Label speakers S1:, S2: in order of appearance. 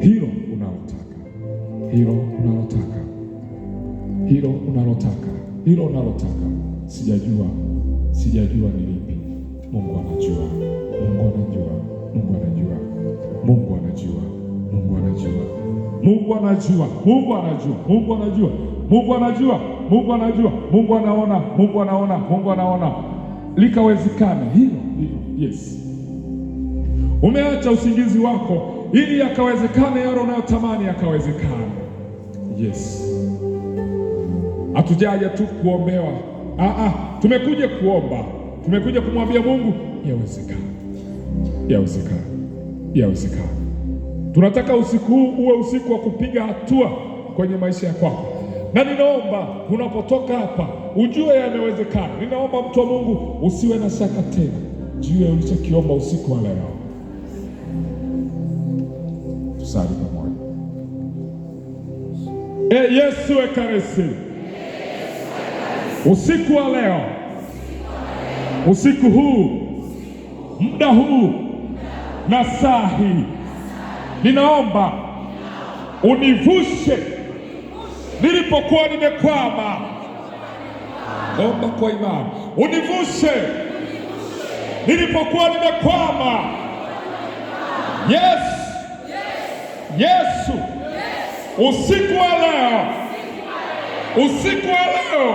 S1: hilo unalotaka, hilo unalotaka, hilo unalotaka, hilo unalotaka. Sijajua ni lipi. Mungu anajua, Mungu anajua, Mungu anajua, Mungu anajua, Mungu anajua, Mungu anajua, Mungu anajua, Mungu anajua, Mungu anajua, Mungu anajua, Mungu anaona, Mungu anaona, Mungu anaona. Likawezekana hilo. Yes. Umeacha usingizi wako ili yakawezekane yale unayotamani yakawezekana. Yes. Hatujaja tu kuombewa. Tumekuja kuomba. Tumekuja kumwambia Mungu yawezekana. Yawezekana. Yawezekana. Tunataka usiku huu uwe usiku wa kupiga hatua kwenye maisha yako. Na ninaomba unapotoka hapa ujue yamewezekana. Ninaomba mtu wa Mungu usiwe na shaka tena juu ya ulichokiomba usiku wa leo. Tusali pamoja. Yesu ekaresi. Usiku wa leo, usiku huu, muda huu na saa hii, ninaomba univushe nilipokuwa nimekwama. Omba kwa imani. Univushe nilipokuwa nimekwama. Yes. Yesu, usiku wa leo, usiku wa leo